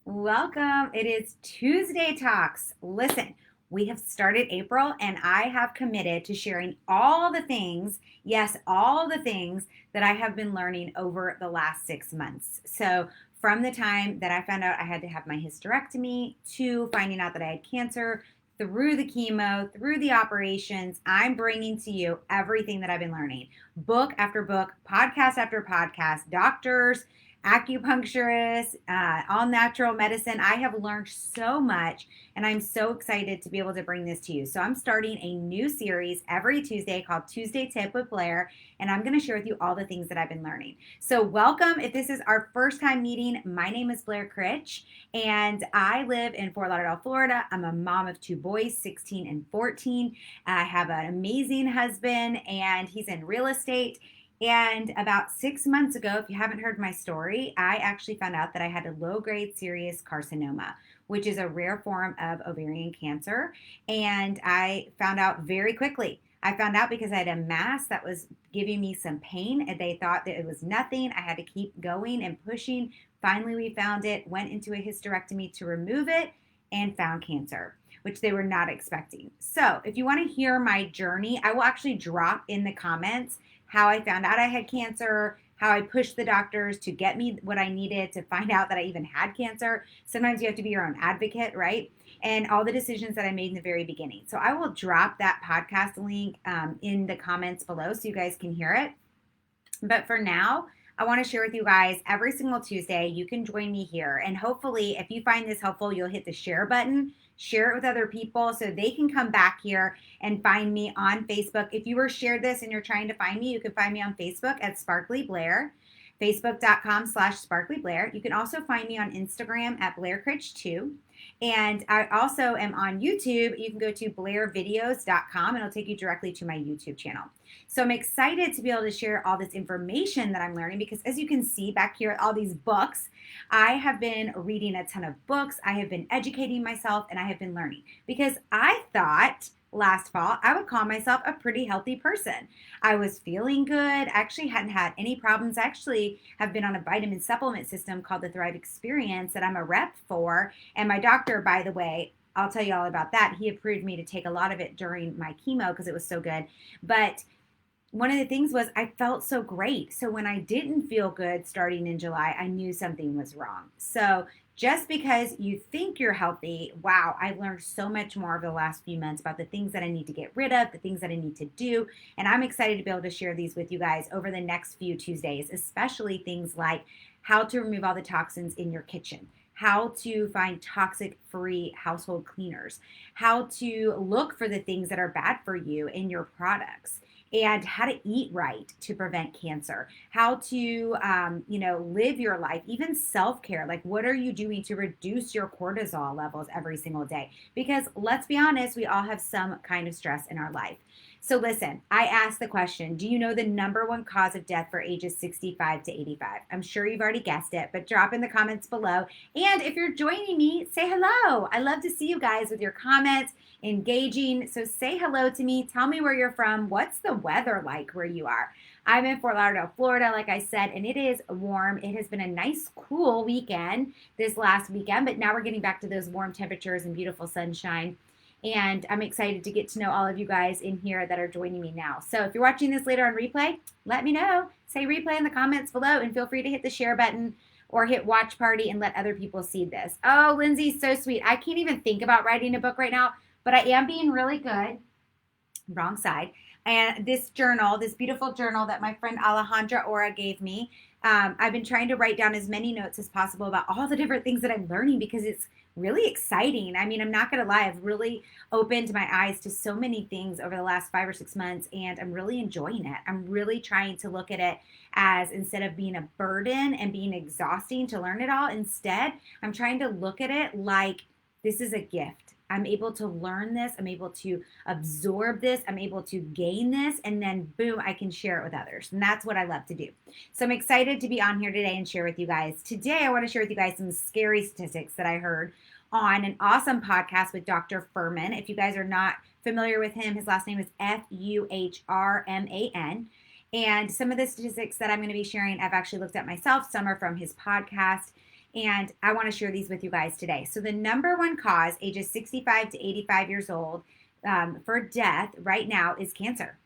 Welcome. It is Tuesday Talks. Listen, we have started April and I have committed to sharing all the things, yes, all the things that I have been learning over the last 6 months. So, from the time that I found out I had to have my hysterectomy to finding out that I had cancer, through the chemo, through the operations, I'm bringing to you everything that I've been learning. Book after book, podcast after podcast, doctors, acupuncturist, all natural medicine. I have learned so much, and I'm so excited to be able to bring this to you. So, I'm starting a new series every Tuesday called Tuesday Tip with Blair, and I'm going to share with you all the things that I've been learning. So, welcome. If this is our first time meeting, my name is Blair Critch, and I live in Fort Lauderdale, Florida. I'm a mom of two boys, 16 and 14. I have an amazing husband, and he's in real estate. And about 6 months ago, if you haven't heard my story, I actually found out that I had a low grade serous carcinoma, which is a rare form of ovarian cancer. And I found out very quickly. I found out because I had a mass that was giving me some pain, and they thought that it was nothing. I had to keep going and pushing. Finally, we found it, went into a hysterectomy to remove it, and found cancer, which they were not expecting. So, if you want to hear my journey, I will actually drop in the comments how I found out I had cancer, how I pushed the doctors to get me what I needed to find out that I even had cancer. Sometimes you have to be your own advocate, right? And all the decisions that I made in the very beginning. So I will drop that podcast link in the comments below so you guys can hear it. But for now, I want to share with you guys every single Tuesday. You can join me here. And hopefully, if you find this helpful, you'll hit the share button, share it with other people so they can come back here and find me on Facebook. If you were shared this and you're trying to find me, you can find me on Facebook at Sparkly Blair, facebook.com/Sparkly Blair. You can also find me on Instagram at Blair Critch2. And I also am on YouTube. You can go to blairvideos.com and it'll take you directly to my YouTube channel. So I'm excited to be able to share all this information that I'm learning because as you can see back here, all these books, I have been reading a ton of books. I have been educating myself and I have been learning because I thought last fall I would call myself a pretty healthy person. I was feeling good. I actually hadn't had any problems. I actually have been on a vitamin supplement system called the Thrive Experience that I'm a rep for. And my doctor, by the way, I'll tell you all about that. He approved me to take a lot of it during my chemo because it was so good. But one of the things was I felt so great. So when I didn't feel good starting in July, I knew something was wrong. So just because you think you're healthy, wow, I've learned so much more over the last few months about the things that I need to get rid of, the things that I need to do. And I'm excited to be able to share these with you guys over the next few Tuesdays, especially things like how to remove all the toxins in your kitchen, how to find toxic free household cleaners, how to look for the things that are bad for you in your products, and how to eat right to prevent cancer, how to, live your life, even self-care. Like, what are you doing to reduce your cortisol levels every single day? Because let's be honest, we all have some kind of stress in our life. So listen, I asked the question, do you know the number one cause of death for ages 65 to 85? I'm sure you've already guessed it, but drop in the comments below. And if you're joining me, say hello. I love to see you guys with your comments, engaging. So say hello to me. Tell me where you're from. What's the weather like where you are? I'm in Fort Lauderdale, Florida, like I said, and it is warm. It has been a nice, cool weekend this last weekend, but now we're getting back to those warm temperatures and beautiful sunshine. And I'm excited to get to know all of you guys in here that are joining me now. So if you're watching this later on replay, let me know. Say replay in the comments below and feel free to hit the share button or hit watch party and let other people see this. Oh, Lindsay's so sweet. I can't even think about writing a book right now, but I am being really good. Wrong side. And this journal, this beautiful journal that my friend Alejandra Ora gave me, I've been trying to write down as many notes as possible about all the different things that I'm learning because it's really exciting. I mean, I'm not going to lie. I've really opened my eyes to so many things over the last 5 or 6 months, and I'm really enjoying it. I'm really trying to look at it as instead of being a burden and being exhausting to learn it all, instead, I'm trying to look at it like this is a gift. I'm able to learn this. I'm able to absorb this. I'm able to gain this. And then boom, I can share it with others. And that's what I love to do. So I'm excited to be on here today and share with you guys. Today, I want to share with you guys some scary statistics that I heard on an awesome podcast with Dr. Furman. If you guys are not familiar with him, his last name is Fuhrman. And some of the statistics that I'm going to be sharing, I've actually looked at myself. Some are from his podcast. And I want to share these with you guys today. So the number one cause, ages 65 to 85 years old, for death right now is cancer.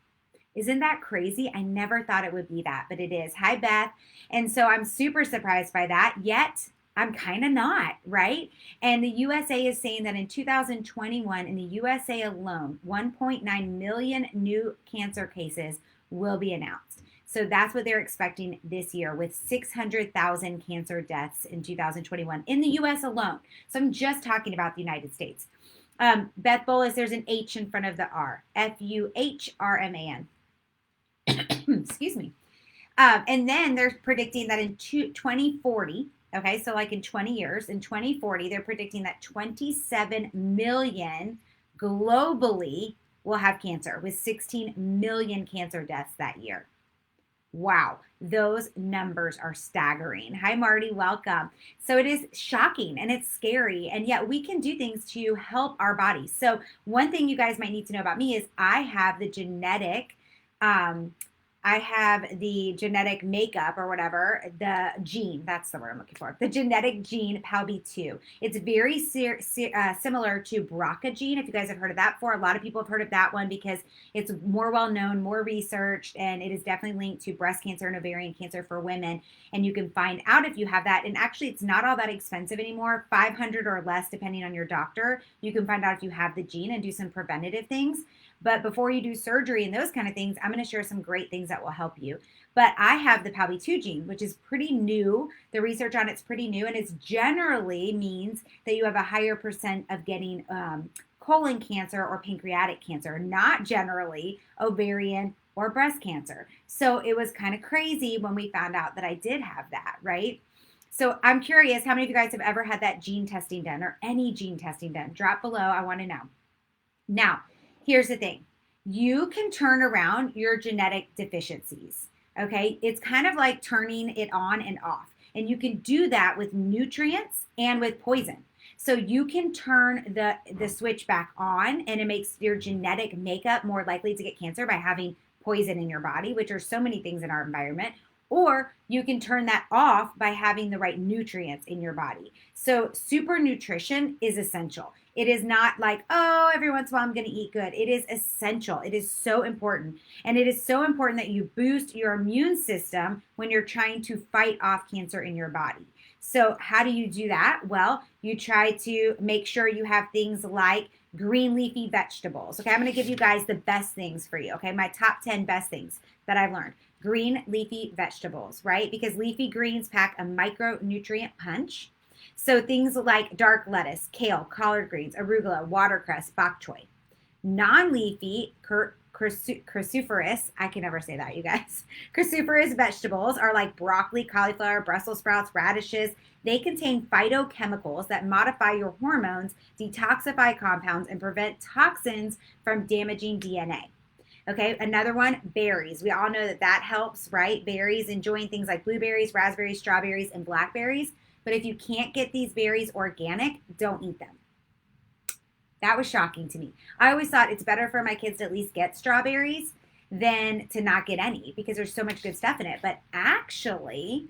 Isn't that crazy? I never thought it would be that, but it is. Hi, Beth. And so I'm super surprised by that, yet I'm kind of not, right? And the USA is saying that in 2021, in the USA alone, 1.9 million new cancer cases will be announced. So that's what they're expecting this year, with 600,000 cancer deaths in 2021 in the US alone. So I'm just talking about the United States. Beth Bolus, there's an H in front of the R. FUHRMAN. Excuse me. And then they're predicting that in 2040, okay, so like in 20 years, in 2040, they're predicting that 27 million globally will have cancer, with 16 million cancer deaths that year. Wow, those numbers are staggering. Hi, Marty, welcome. So it is shocking and it's scary, and yet we can do things to help our bodies. So one thing you guys might need to know about me is I have the genetic makeup or whatever, the gene, that's the word I'm looking for, the genetic gene PALB2. It's very similar to BRCA gene, if you guys have heard of that before. A lot of people have heard of that one because it's more well known, more researched, and it is definitely linked to breast cancer and ovarian cancer for women. And you can find out if you have that. And actually, it's not all that expensive anymore, $500 or less, depending on your doctor. You can find out if you have the gene and do some preventative things. But before you do surgery and those kind of things, I'm going to share some great things that will help you. But I have the PALB2 gene, which is pretty new. The research on it's pretty new, and it generally means that you have a higher percent of getting colon cancer or pancreatic cancer, not generally ovarian or breast cancer. So it was kind of crazy when we found out that I did have that, right? So I'm curious, how many of you guys have ever had that gene testing done or any gene testing done? Drop below. I want to know. Now, here's the thing. You can turn around your genetic deficiencies, okay? It's kind of like turning it on and off. And you can do that with nutrients and with poison. So you can turn the switch back on, and it makes your genetic makeup more likely to get cancer by having poison in your body, which are so many things in our environment. Or you can turn that off by having the right nutrients in your body. So super nutrition is essential. It is not like, oh, every once in a while I'm going to eat good. It is essential. It is so important. And it is so important that you boost your immune system when you're trying to fight off cancer in your body. So how do you do that? Well, you try to make sure you have things like green leafy vegetables. Okay, I'm going to give you guys the best things for you. Okay, my top 10 best things that I've learned. Green leafy vegetables, right? Because leafy greens pack a micronutrient punch. So things like dark lettuce, kale, collard greens, arugula, watercress, bok choy. Non-leafy cruciferous, I can never say that, you guys. Cruciferous vegetables are like broccoli, cauliflower, Brussels sprouts, radishes. They contain phytochemicals that modify your hormones, detoxify compounds, and prevent toxins from damaging DNA. Okay, another one, berries. We all know that helps, right? Berries, enjoying things like blueberries, raspberries, strawberries, and blackberries. But if you can't get these berries organic, don't eat them. That was shocking to me. I always thought it's better for my kids to at least get strawberries than to not get any because there's so much good stuff in it. But actually,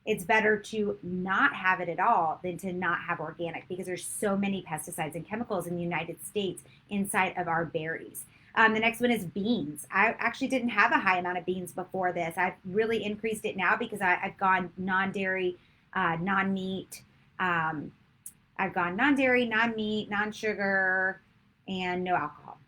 it's better to not have it at all than to not have organic because there's so many pesticides and chemicals in the United States inside of our berries. The next one is beans. I actually didn't have a high amount of beans before this. I've really increased it now because I've gone non-dairy, non-meat. I've gone non-dairy, non-meat, non-sugar, and no alcohol.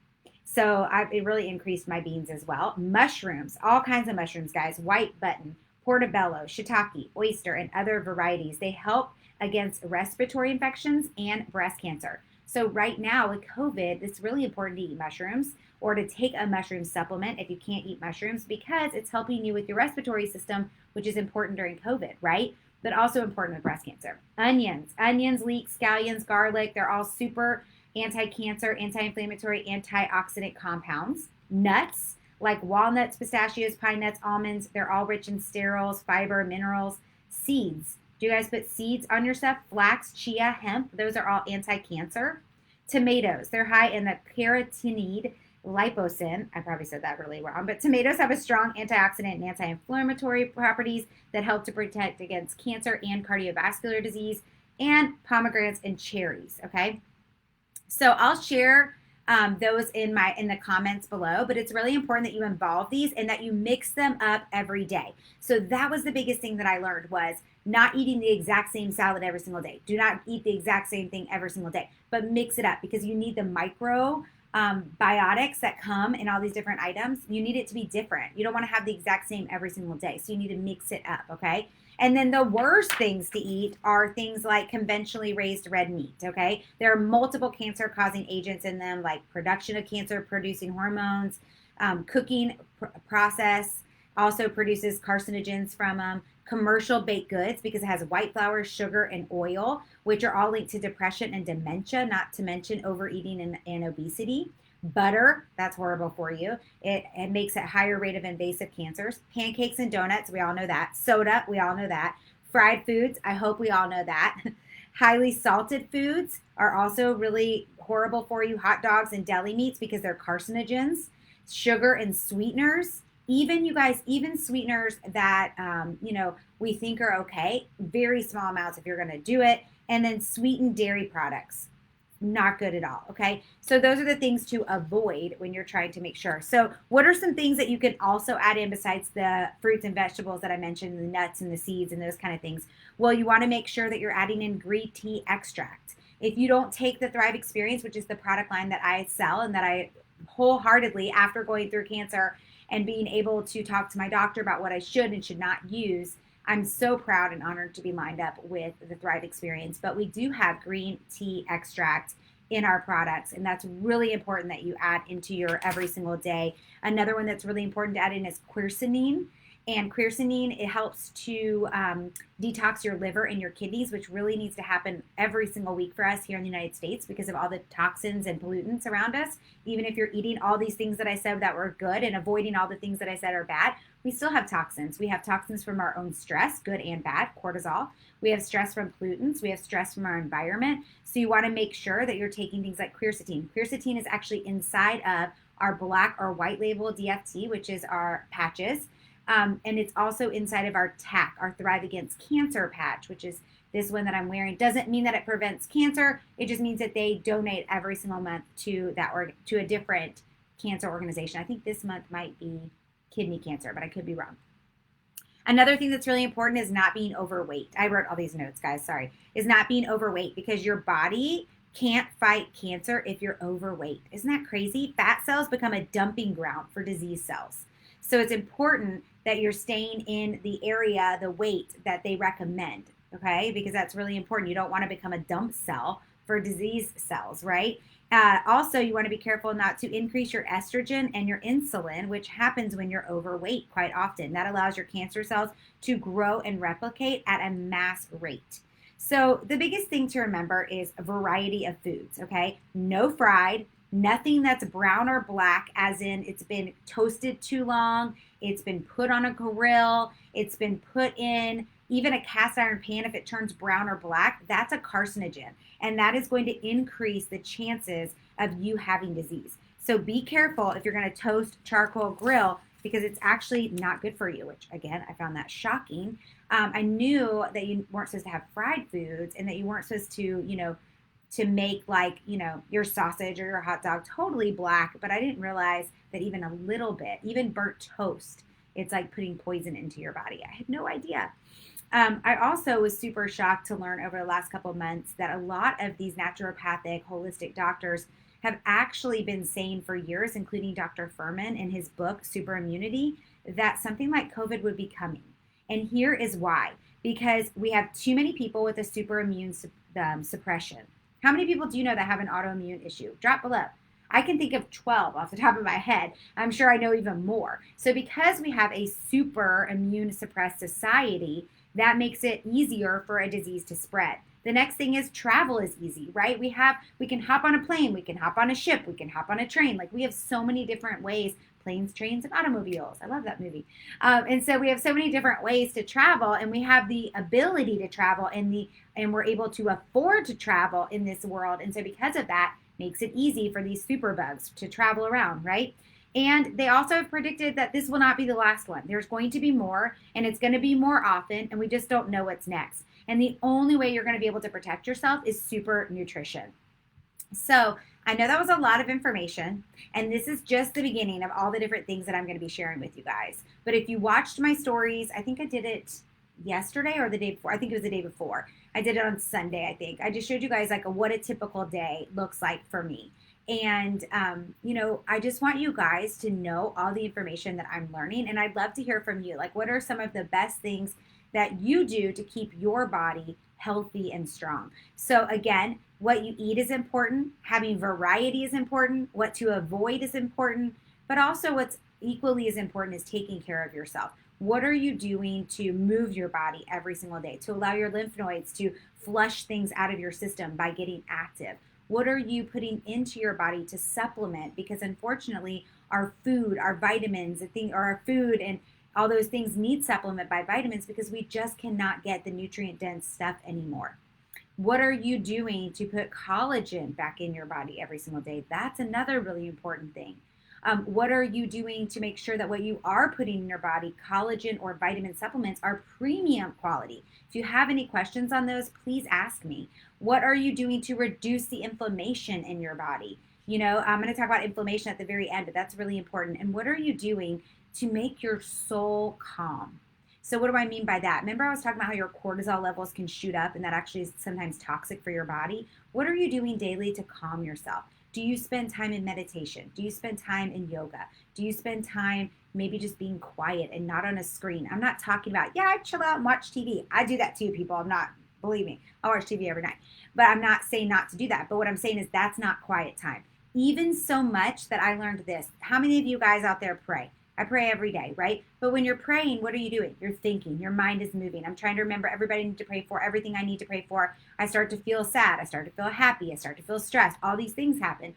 So it really increased my beans as well. Mushrooms, all kinds of mushrooms, guys. White button, portobello, shiitake, oyster, and other varieties. They help against respiratory infections and breast cancer. So right now with COVID, it's really important to eat mushrooms or to take a mushroom supplement if you can't eat mushrooms because it's helping you with your respiratory system, which is important during COVID, right? But also important with breast cancer. Onions, leeks, scallions, garlic, they're all super anti-cancer, anti-inflammatory, antioxidant compounds. Nuts, like walnuts, pistachios, pine nuts, almonds, they're all rich in sterols, fiber, minerals. Seeds, do you guys put seeds on your stuff? Flax, chia, hemp, those are all anti-cancer. Tomatoes, they're high in the carotenoid liposyn. I probably said that really wrong, but tomatoes have a strong antioxidant and anti-inflammatory properties that help to protect against cancer and cardiovascular disease, and pomegranates and cherries. Okay, so I'll share those in the comments below, but it's really important that you involve these and that you mix them up every day. So that was the biggest thing that I learned was not eating the exact same salad every single day. Do not eat the exact same thing every single day, but mix it up because you need the micro biotics that come in all these different items. You need it to be different. You don't want to have the exact same every single day. So you need to mix it up, okay? And then the worst things to eat are things like conventionally raised red meat, okay? There are multiple cancer-causing agents in them, like production of cancer-producing hormones, cooking process also produces carcinogens from them, commercial baked goods because it has white flour, sugar, and oil, which are all linked to depression and dementia, not to mention overeating and obesity. Butter, that's horrible for you. It makes a higher rate of invasive cancers. Pancakes and donuts, we all know that. Soda, we all know that. Fried foods, I hope we all know that. Highly salted foods are also really horrible for you. Hot dogs and deli meats because they're carcinogens. Sugar and sweeteners, even you guys, even sweeteners that, we think are okay, very small amounts if you're going to do it. And then sweetened dairy products, not good at all. Okay. So those are the things to avoid when you're trying to make sure. So what are some things that you can also add in besides the fruits and vegetables that I mentioned, the nuts and the seeds and those kind of things? Well, you want to make sure that you're adding in green tea extract. If you don't take the Thrive Experience, which is the product line that I sell and that I wholeheartedly, after going through cancer and being able to talk to my doctor about what I should and should not use, I'm so proud and honored to be lined up with the Thrive Experience. But we do have green tea extract in our products, and that's really important that you add into your every single day. Another one that's really important to add in is quercetin. And quercetin, it helps to detox your liver and your kidneys, which really needs to happen every single week for us here in the United States because of all the toxins and pollutants around us. Even if you're eating all these things that I said that were good and avoiding all the things that I said are bad, we still have toxins. We have toxins from our own stress, good and bad, cortisol. We have stress from pollutants. We have stress from our environment. So you want to make sure that you're taking things like quercetin. Quercetin is actually inside of our black or white label DFT, which is our patches. And it's also inside of our TAC, our Thrive Against Cancer patch, which is this one that I'm wearing. Doesn't mean that it prevents cancer. It just means that they donate every single month to to a different cancer organization. I think this month might be kidney cancer, but I could be wrong. Another thing that's really important is not being overweight. I wrote all these notes, guys, sorry. Is not being overweight because your body can't fight cancer if you're overweight. Isn't that crazy? Fat cells become a dumping ground for disease cells. So it's important that you're staying in the area, the weight that they recommend, okay? Because that's really important. You don't want to become a dump cell for disease cells, right? Also, you want to be careful not to increase your estrogen and your insulin, which happens when you're overweight quite often. That allows your cancer cells to grow and replicate at a mass rate. So the biggest thing to remember is a variety of foods, okay? No fried, nothing that's brown or black, as in it's been toasted too long, it's been put on a grill, it's been put in even a cast iron pan. If it turns brown or black, that's a carcinogen, and that is going to increase the chances of you having disease. So be careful if you're going to toast, charcoal, grill, because it's actually not good for you, which again, I found that shocking. I knew that you weren't supposed to have fried foods and that you weren't supposed to, to make your sausage or your hot dog totally black, but I didn't realize that even a little bit, even burnt toast, it's like putting poison into your body. I had no idea. I also was super shocked to learn over the last couple of months that a lot of these naturopathic, holistic doctors have actually been saying for years, including Dr. Furman in his book, Super Immunity, that something like COVID would be coming. And here is why. Because we have too many people with a super immune suppression. How many people do you know that have an autoimmune issue? Drop below. I can think of 12 off the top of my head. I'm sure I know even more. So because we have a super immune suppressed society, that makes it easier for a disease to spread. The next thing is travel is easy, right? We can hop on a plane, we can hop on a ship, we can hop on a train. Like we have so many different ways, planes, trains, and automobiles. I love that movie. And so we have so many different ways to travel, and we have the ability to travel and we're able to afford to travel in this world. And so because of that, makes it easy for these superbugs to travel around, right? And they also have predicted that this will not be the last one. There's going to be more, and it's going to be more often, and we just don't know what's next. And the only way you're going to be able to protect yourself is super nutrition. So I know that was a lot of information, and this is just the beginning of all the different things that I'm going to be sharing with you guys. But if you watched my stories, I think I did it yesterday or the day before. I think it was the day before. I did it on Sunday, I think. I just showed you guys like what a typical day looks like for me. And, I just want you guys to know all the information that I'm learning. And I'd love to hear from you. Like, what are some of the best things that you do to keep your body healthy and strong? So, again, what you eat is important. Having variety is important. What to avoid is important. But also, what's equally as important is taking care of yourself. What are you doing to move your body every single day, to allow your lymph nodes to flush things out of your system by getting active? What are you putting into your body to supplement? Because unfortunately, our food, our vitamins, or our food and all those things need supplement by vitamins because we just cannot get the nutrient dense stuff anymore. What are you doing to put collagen back in your body every single day? That's another really important thing. What are you doing to make sure that what you are putting in your body, collagen or vitamin supplements, are premium quality? If you have any questions on those, please ask me. What are you doing to reduce the inflammation in your body? I'm going to talk about inflammation at the very end, but that's really important. And what are you doing to make your soul calm? So what do I mean by that? Remember I was talking about how your cortisol levels can shoot up and that actually is sometimes toxic for your body? What are you doing daily to calm yourself? Do you spend time in meditation? Do you spend time in yoga? Do you spend time maybe just being quiet and not on a screen? I'm not talking about, I chill out and watch TV. I do that too, people. Believe me, I watch TV every night. But I'm not saying not to do that. But what I'm saying is that's not quiet time. Even so much that I learned this. How many of you guys out there pray? I pray every day, right? But when you're praying, what are you doing? You're thinking. Your mind is moving. I'm trying to remember everybody I need to pray for, everything I need to pray for. I start to feel sad. I start to feel happy. I start to feel stressed. All these things happen.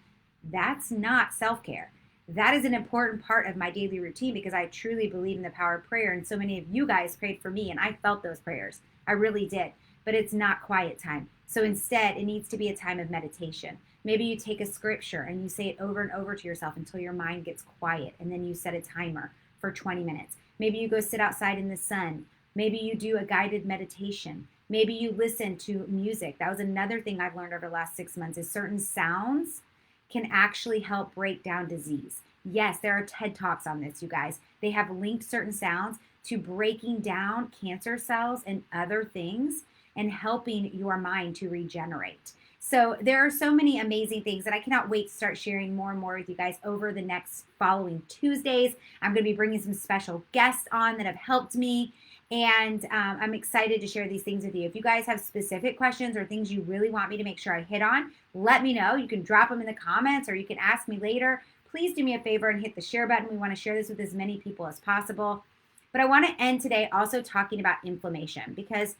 That's not self-care. That is an important part of my daily routine because I truly believe in the power of prayer. And so many of you guys prayed for me and I felt those prayers. I really did. But it's not quiet time. So instead, it needs to be a time of meditation. Maybe you take a scripture and you say it over and over to yourself until your mind gets quiet, and then you set a timer for 20 minutes. Maybe you go sit outside in the sun. Maybe you do a guided meditation. Maybe you listen to music. That was another thing I've learned over the last 6 months is certain sounds can actually help break down disease. Yes, there are TED Talks on this, you guys. They have linked certain sounds to breaking down cancer cells and other things and helping your mind to regenerate. So there are so many amazing things that I cannot wait to start sharing more and more with you guys over the next following Tuesdays. I'm going to be bringing some special guests on that have helped me. And I'm excited to share these things with you. If you guys have specific questions or things you really want me to make sure I hit on, let me know. You can drop them in the comments or you can ask me later. Please do me a favor and hit the share button. We want to share this with as many people as possible. But I want to end today also talking about inflammation because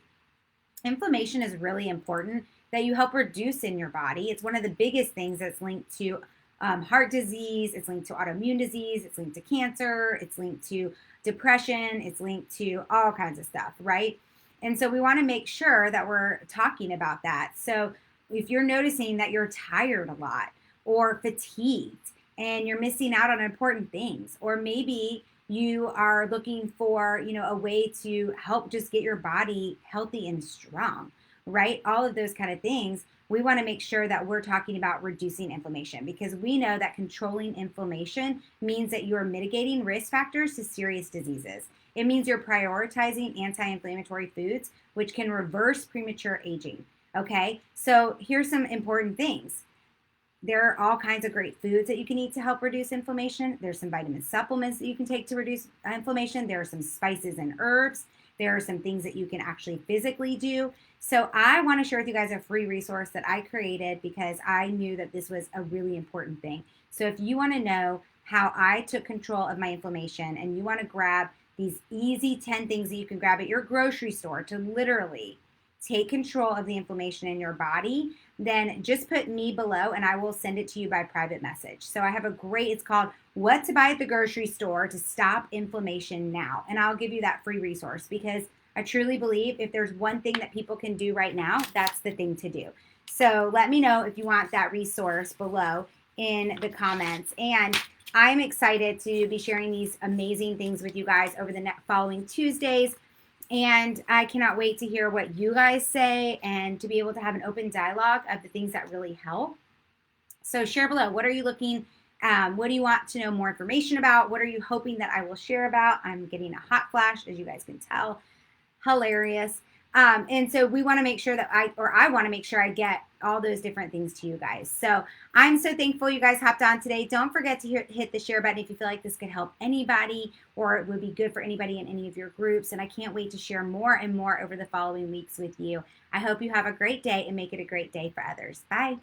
inflammation is really important that you help reduce in your body. It's one of the biggest things that's linked to heart disease. It's linked to autoimmune disease. It's linked to cancer. It's linked to depression. It's linked to all kinds of stuff, right? And so we want to make sure that we're talking about that. So if you're noticing that you're tired a lot or fatigued and you're missing out on important things, or maybe you are looking for, a way to help just get your body healthy and strong, right? All of those kind of things. We want to make sure that we're talking about reducing inflammation because we know that controlling inflammation means that you are mitigating risk factors to serious diseases. It means you're prioritizing anti-inflammatory foods, which can reverse premature aging. Okay, so here's some important things. There are all kinds of great foods that you can eat to help reduce inflammation. There's some vitamin supplements that you can take to reduce inflammation. There are some spices and herbs. There are some things that you can actually physically do. So I want to share with you guys a free resource that I created because I knew that this was a really important thing. So if you want to know how I took control of my inflammation and you want to grab these easy 10 things that you can grab at your grocery store to literally take control of the inflammation in your body, then just put me below and I will send it to you by private message. So I have it's called What to Buy at the Grocery Store to Stop Inflammation Now. And I'll give you that free resource because I truly believe if there's one thing that people can do right now, that's the thing to do. So let me know if you want that resource below in the comments. And I'm excited to be sharing these amazing things with you guys over the following Tuesdays. And I cannot wait to hear what you guys say and to be able to have an open dialogue of the things that really help. So share below. What are you looking? What do you want to know more information about? What are you hoping that I will share about? I'm getting a hot flash, as you guys can tell. Hilarious. And so we want to make sure that I want to make sure I get all those different things to you guys. So I'm so thankful you guys hopped on today. Don't forget to hit the share button if you feel like this could help anybody or it would be good for anybody in any of your groups. And I can't wait to share more and more over the following weeks with you. I hope you have a great day and make it a great day for others. Bye.